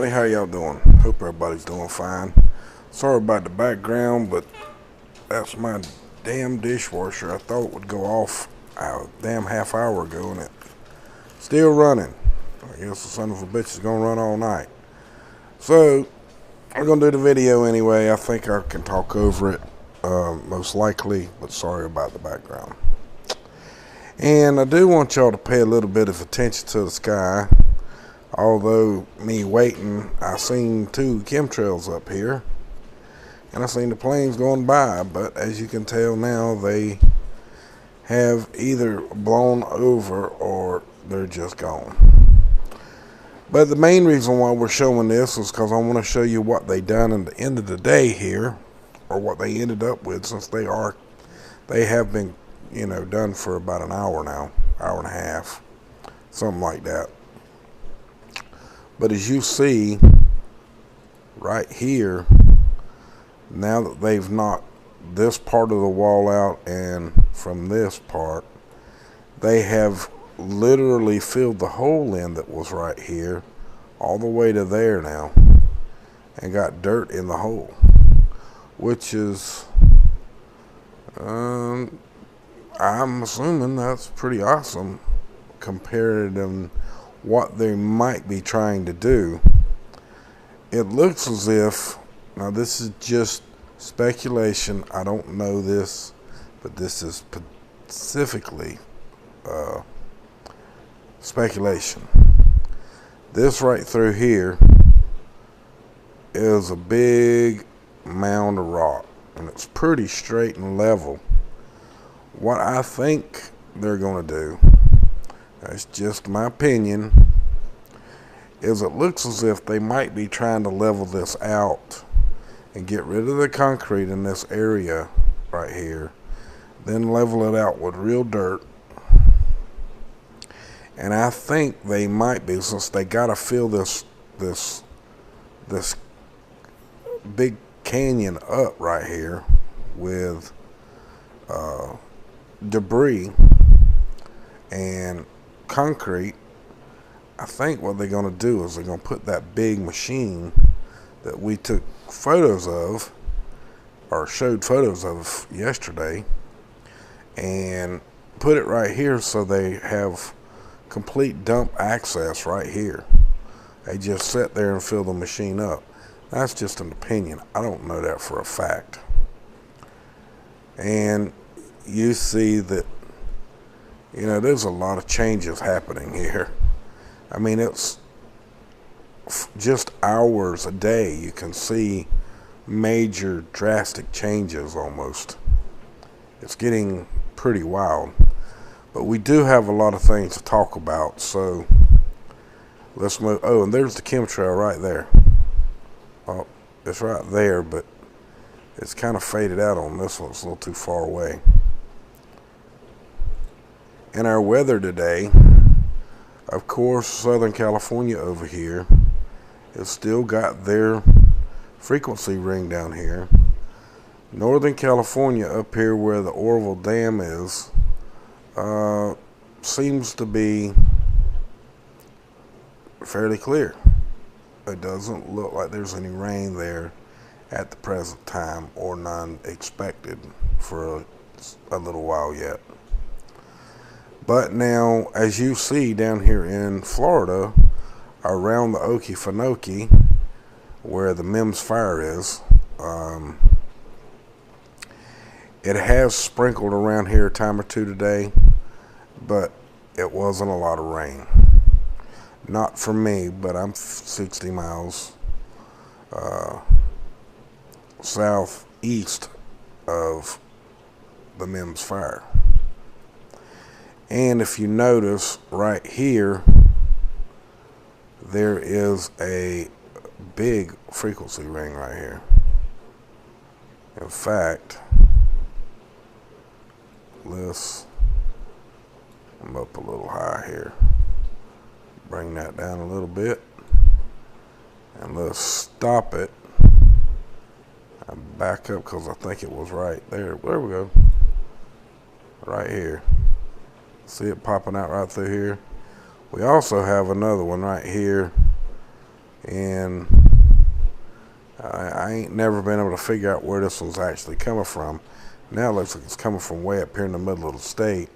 everybody, how y'all doing? Hope everybody's doing fine. Sorry about the background, but that's my damn dishwasher. I thought it would go off a damn half hour ago, and it's still running. I guess the son of a bitch is gonna run all night. So we're gonna do the video anyway. I think I can talk over it, most likely, but sorry about the background. And I do want y'all to pay a little bit of attention to the sky. Although me waiting, I seen two chemtrails up here, and I seen the planes going by, but as you can tell now, they have either blown over or they're just gone. But the main reason why we're showing this is because I want to show you what they done at the end of the day here, or what they ended up with, since they have been, done for about an hour now, hour and a half, something like that. But as you see right here, now that they've knocked this part of the wall out, and from this part, they have literally filled the hole in that was right here all the way to there now, and got dirt in the hole, which is, I'm assuming that's pretty awesome compared to what they might be trying to do. It looks as if, now this is just speculation, I don't know this, but this is specifically speculation. This right through here is a big mound of rock, and it's pretty straight and level. What I think they're going to do, that's just my opinion, is it looks as if they might be trying to level this out and get rid of the concrete in this area right here, then level it out with real dirt. And I think they might be, since they got to fill this big canyon up right here with debris and concrete. I think what they're going to do is they're going to put that big machine that we took photos of, or showed photos of yesterday, and put it right here so they have complete dump access right here. They just sit there and fill the machine up. That's just an opinion. I don't know that for a fact. And you see that, there's a lot of changes happening here. I mean, it's just hours a day. You can see major drastic changes almost. It's getting pretty wild. But we do have a lot of things to talk about, so let's move. Oh, and there's the chemtrail right there. Oh, it's right there, but it's kind of faded out on this one. It's a little too far away. In our weather today, of course, Southern California over here has still got their frequency ring down here. Northern California up here where the OROVILLE Dam is, seems to be fairly clear. It doesn't look like there's any rain there at the present time, or none expected for a little while yet. But now, as you see down here in Florida, around the Okefenokee, where the Mims fire is, it has sprinkled around here a time or two today, but it wasn't a lot of rain. Not for me, but I'm 60 miles southeast of the Mims fire. And if you notice right here, there is a big frequency ring right here. In fact, I'm up a little high here. Bring that down a little bit, and let's stop it. I back up because I think it was right there. There we go. Right here. See it popping out right through here. We also have another one right here And I ain't never been able to figure out where this one's actually coming from. Now it looks like it's coming from way up here in the middle of the state.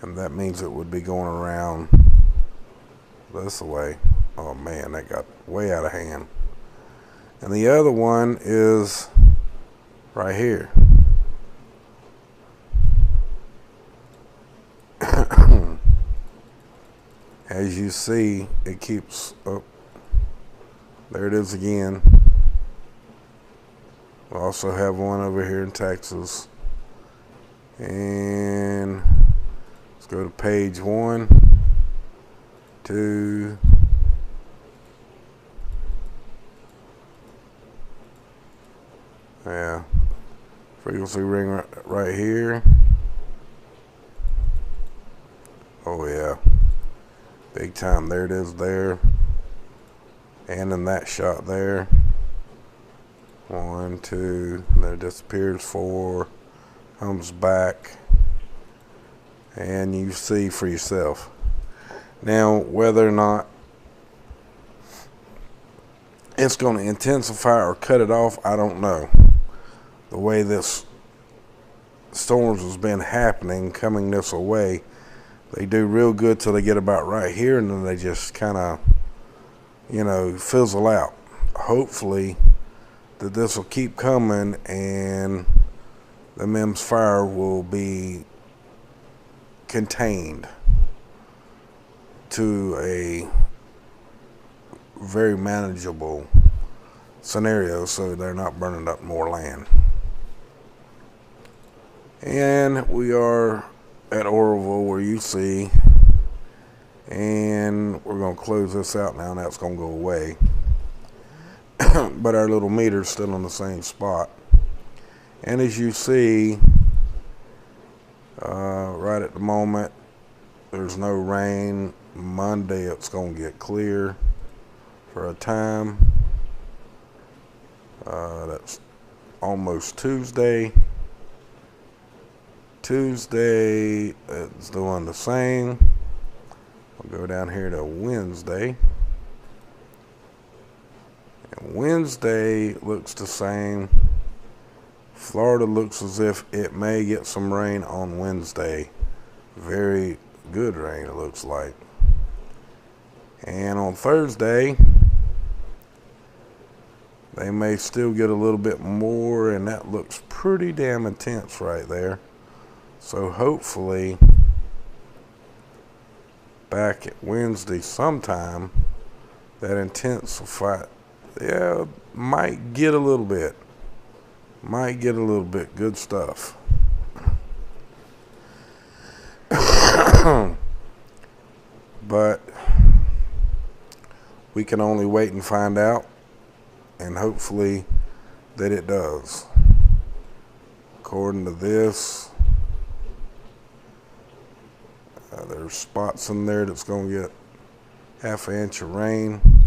And that means it would be going around this way. Oh man, that got way out of hand. And the other one is right here. As you see, it keeps up. There it is again. We also have one over here in Texas. And let's go to page 1, 2, yeah, frequency ring right here. Oh yeah, big time. There it is there. And in that shot there. 1, 2, and then it disappears. 4, comes back. And you see for yourself. Now, whether or not it's going to intensify or cut it off, I don't know. The way this storms has been happening, coming this way, they do real good till they get about right here, and then they just kind of, you know, fizzle out. Hopefully that this will keep coming and the MEMS fire will be contained to a very manageable scenario so they're not burning up more land. And we are at OROVILLE, where you see, and we're going to close this out now. That's going to go away. But our little meter's still in the same spot. And as you see, right at the moment, there's no rain. Monday it's going to get clear for a time. That's almost Tuesday. Tuesday it's doing the same. I'll go down here to Wednesday. And Wednesday looks the same. Florida looks as if it may get some rain on Wednesday. Very good rain, it looks like. And on Thursday, they may still get a little bit more, and that looks pretty damn intense right there. So hopefully, back at Wednesday sometime, that intensify, yeah, might get a little bit. Might get a little bit. Good stuff. But we can only wait and find out, and hopefully that it does. According to this, there's spots in there that's going to get half an inch of rain. In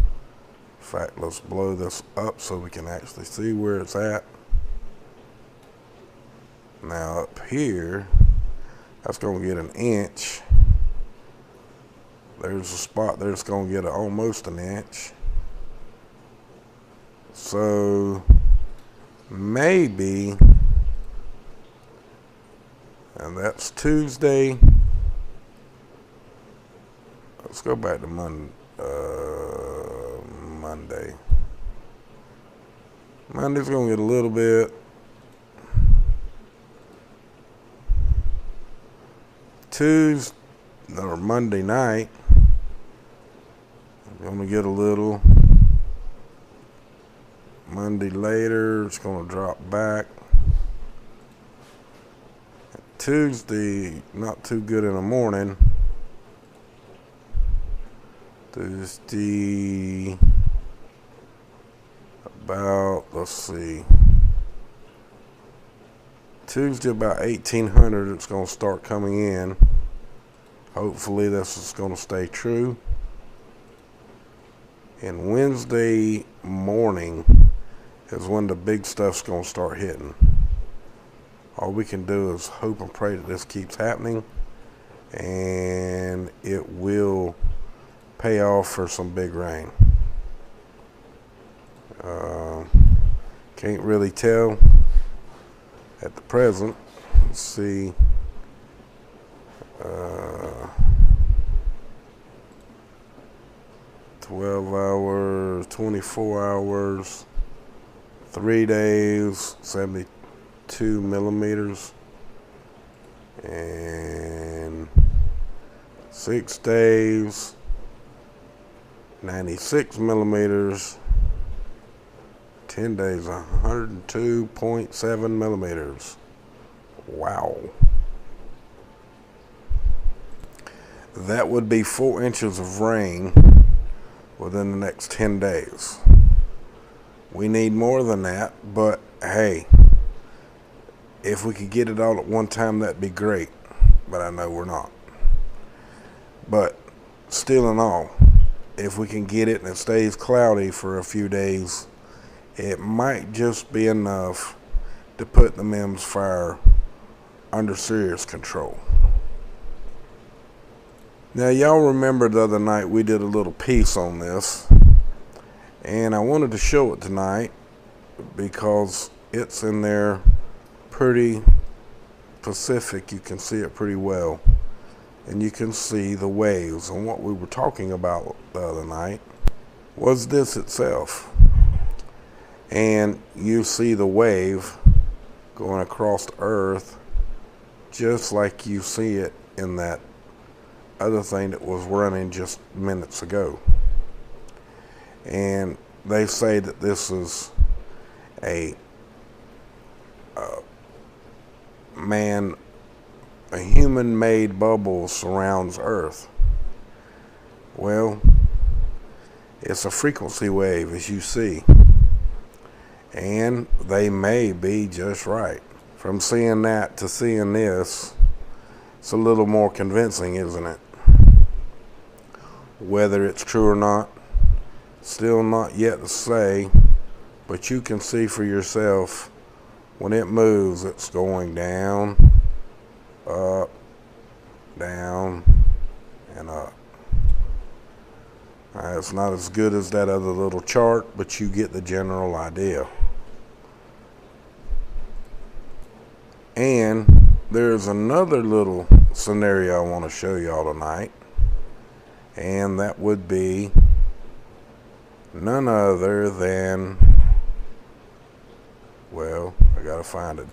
fact, let's blow this up so we can actually see where it's at. Now up here, that's going to get an inch. There's a spot there that's going to get almost an inch. So maybe, and that's Tuesday. Let's go back to Monday. Monday's going to get a little bit. Tuesday or Monday night, I'm going to get a little. Monday later, it's going to drop back. Tuesday, not too good in the morning. Tuesday, about, let's see. Tuesday about 1800, it's going to start coming in. Hopefully this is going to stay true. And Wednesday morning is when the big stuff's going to start hitting. All we can do is hope and pray that this keeps happening, and it will pay off for some big rain. Can't really tell at the present. Let's see. 12 hours, 24 hours, 3 days, 72 millimeters, and 6 days, 96 millimeters, 10 days, 102.7 millimeters. Wow. That would be 4 inches of rain within the next 10 days. We need more than that, but hey, if we could get it all at one time, that'd be great. But I know we're not. But still in all, if we can get it and it stays cloudy for a few days, it might just be enough to put the MEMS fire under serious control. Now, y'all remember the other night we did a little piece on this, and I wanted to show it tonight because it's in there pretty specific. You can see it pretty well, and you can see the waves. And what we were talking about the other night was this itself, and you see the wave going across the earth just like you see it in that other thing that was running just minutes ago. And they say that this is a human-made bubble surrounds Earth. Well, it's a frequency wave, as you see, and they may be just right. From seeing that to seeing this, it's a little more convincing, isn't it? Whether it's true or not, still not yet to say, but you can see for yourself when it moves, it's going down, up, down, and up. It's not as good as that other little chart, but you get the general idea. And there's another little scenario I want to show y'all tonight, and that would be none other than, well, I gotta find it.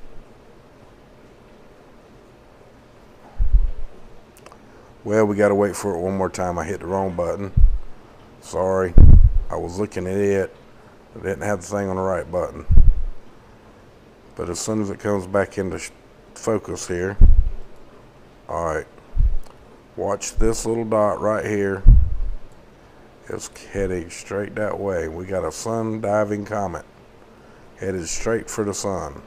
Well, we gotta wait for it one more time. I hit the wrong button. Sorry, I was looking at it. I didn't have the thing on the right button. But as soon as it comes back into focus here, alright, watch this little dot right here. It's heading straight that way. We got a sun diving comet headed straight for the sun.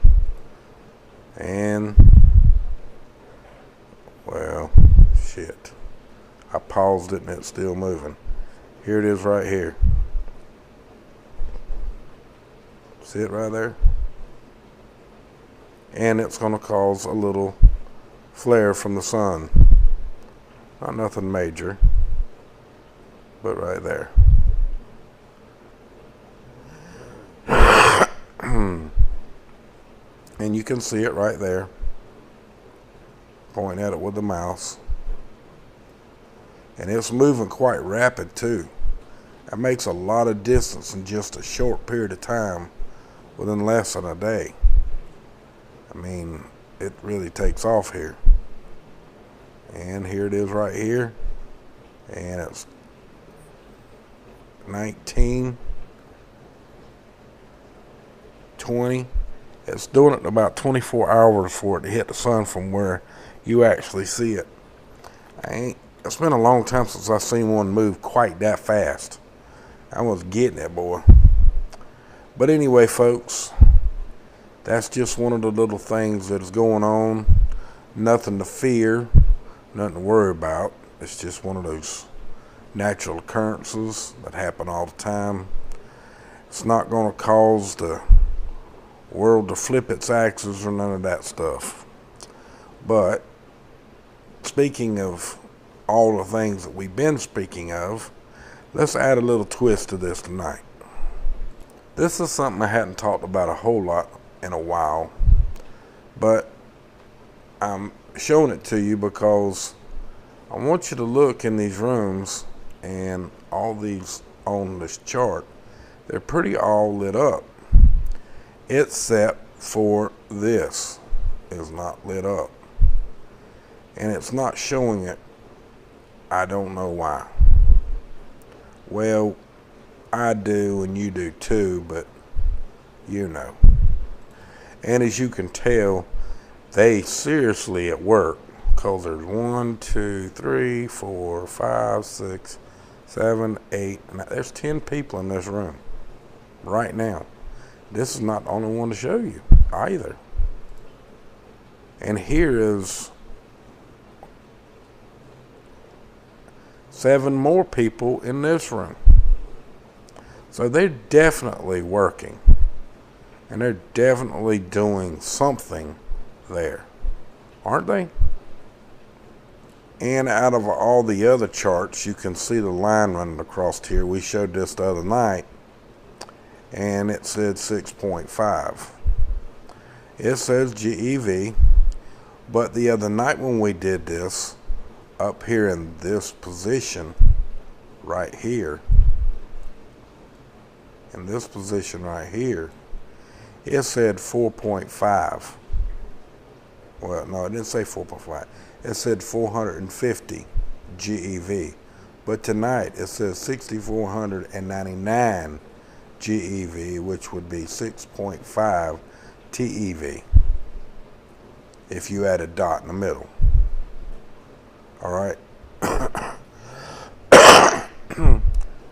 And, well, shit, I paused it and it's still moving. Here it is right here. See it right there? And it's going to cause a little flare from the sun. Not nothing major, but right there. And you can see it right there. Point at it with the mouse. And it's moving quite rapid too. That makes a lot of distance in just a short period of time, within less than a day. I mean, it really takes off here. And here it is right here. And it's 19, 20. It's doing it in about 24 hours for it to hit the sun from where you actually see it. It's been a long time since I've seen one move quite that fast. I was getting it, boy. But anyway, folks, that's just one of the little things that is going on. Nothing to fear, nothing to worry about. It's just one of those natural occurrences that happen all the time. It's not going to cause the world to flip its axis or none of that stuff. But speaking of all the things that we've been speaking of, Let's add a little twist to this tonight. This is something I hadn't talked about a whole lot in a while, but I'm showing it to you because I want you to look in these rooms, and all these on this chart, they're pretty all lit up, except for this is not lit up, and it's not showing it. I don't know why. Well, I do and you do too, but you know. And as you can tell, they seriously at work, because there's 1, 2, 3, 4, 5, 6, 7, 8, and there's 10 people in this room right now. This is not the only one to show you either. And here is 7 more people in this room. So they're definitely working, and they're definitely doing something there, aren't they? And out of all the other charts, you can see the line running across here. We showed this the other night, and it said 6.5. It says GEV, but the other night when we did this, up here in this position right here, in this position right here, it said 4.5. Well, no, it didn't say 4.5. It said 450 GEV. But tonight it says 6,499 GEV, which would be 6.5 TEV if you add a dot in the middle. All right.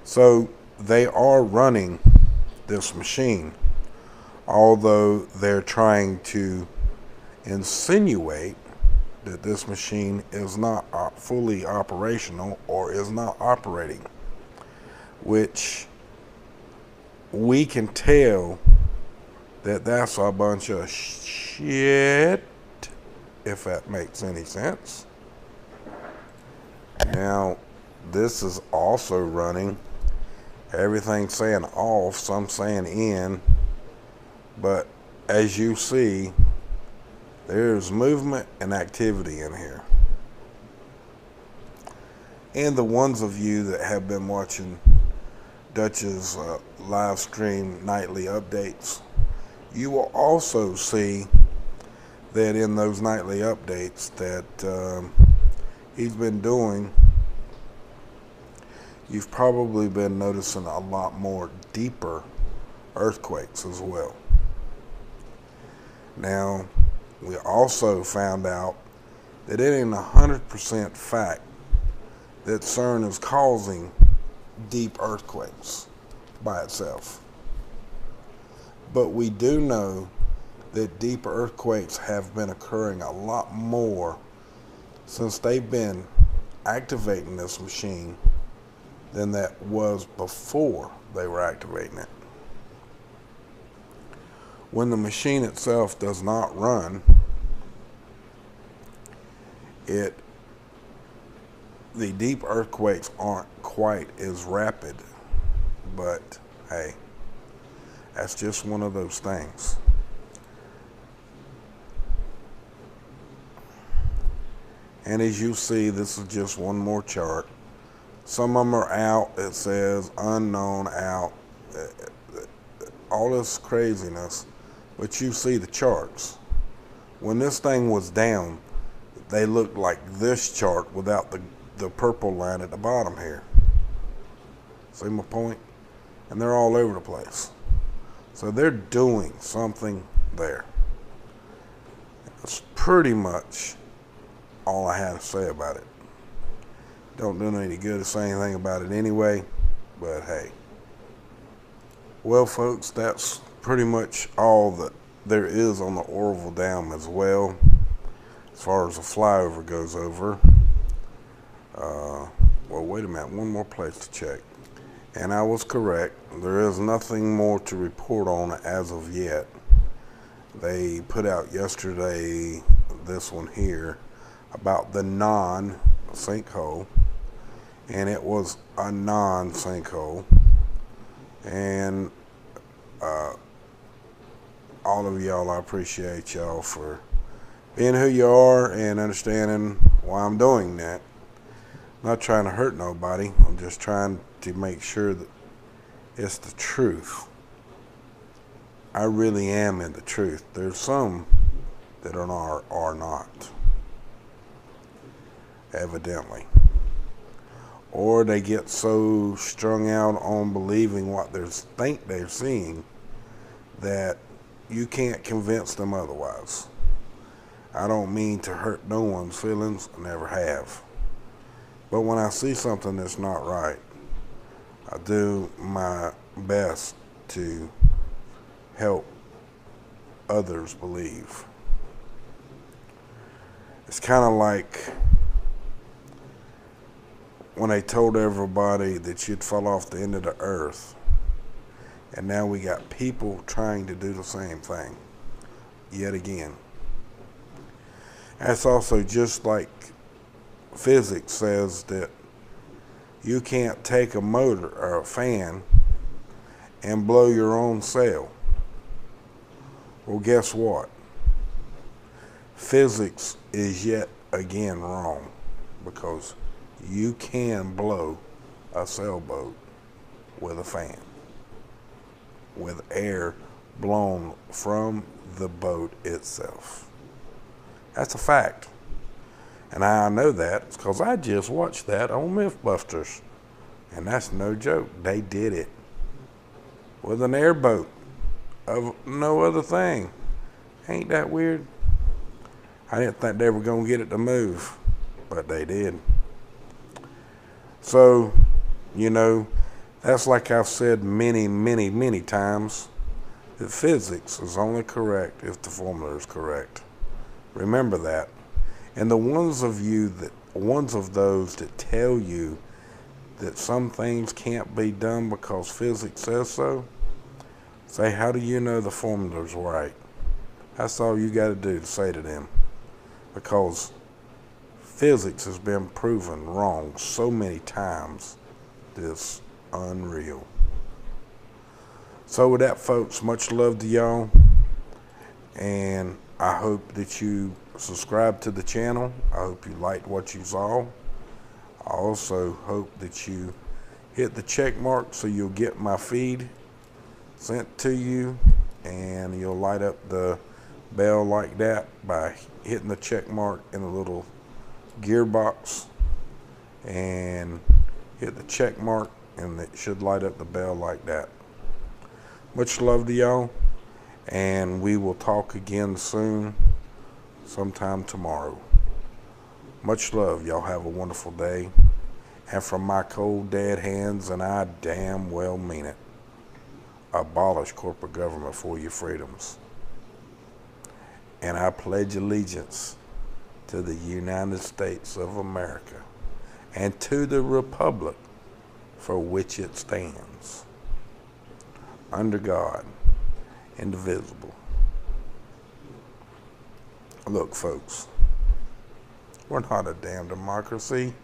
So they are running this machine, although they're trying to insinuate that this machine is not fully operational or is not operating, which we can tell that that's a bunch of shit, if that makes any sense. Now, this is also running. Everything's saying off, some saying in, but as you see, there's movement and activity in here. And the ones of you that have been watching Dutch's live stream nightly updates, you will also see that in those nightly updates that he's been doing, you've probably been noticing a lot more deeper earthquakes as well. Now, we also found out that it ain't 100% fact that CERN is causing deep earthquakes by itself. But we do know that deep earthquakes have been occurring a lot more since they've been activating this machine than that was before they were activating it. When the machine itself does not run, the deep earthquakes aren't quite as rapid, but hey, that's just one of those things. And as you see, this is just one more chart. Some of them are out. It says unknown out, all this craziness, but you see the charts. When this thing was down, they looked like this chart without the purple line at the bottom here. See my point? And they're all over the place. So they're doing something there. That's pretty much all I had to say about it. Don't do any good to say anything about it anyway, but hey. Well, folks, that's pretty much all that there is on the Oroville Dam as well, as far as the flyover goes over. Well, wait a minute, one more place to check. And I was correct. There is nothing more to report on as of yet. They put out yesterday, this one here, about the non-sinkhole. and it was a non-sinkhole. And all of y'all, I appreciate y'all for being who you are and understanding why I'm doing that. I'm not trying to hurt nobody. I'm just trying to make sure that it's the truth. I really am in the truth. There's some that are not, evidently. Or they get so strung out on believing what they think they're seeing that you can't convince them otherwise. I don't mean to hurt no one's feelings, I never have. But when I see something that's not right, I do my best to help others believe. It's kind of like when they told everybody that you'd fall off the end of the earth. And now we got people trying to do the same thing, yet again. That's also just like physics says that you can't take a motor or a fan and blow your own cell. Well, guess what? Physics is yet again wrong, because you can blow a sailboat with a fan, with air blown from the boat itself. That's a fact. And I know that because I just watched that on Mythbusters. And that's no joke. They did it with an airboat of no other thing. Ain't that weird? I didn't think they were going to get it to move, but they did. So, you know, that's like I've said many, many, many times, that physics is only correct if the formula is correct. Remember that. And the ones of those that tell you that some things can't be done because physics says so, say, how do you know the formula's right? That's all you got to do to say to them. Because physics has been proven wrong so many times that it's unreal. So with that, folks, much love to y'all. And I hope that you subscribe to the channel. I hope you liked what you saw. I also hope that you hit the check mark so you'll get my feed sent to you, and you'll light up the bell like that by hitting the check mark in the little gearbox, and hit the check mark, and it should light up the bell like that. Much love to y'all, and we will talk again soon, sometime tomorrow. Much love. Y'all have a wonderful day. And from my cold dead hands, and I damn well mean it, abolish corporate government for your freedoms. And I pledge allegiance to the United States of America and to the republic for which it stands, under God, indivisible. Look, folks, we're not a damn democracy.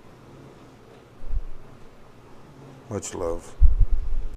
Much love.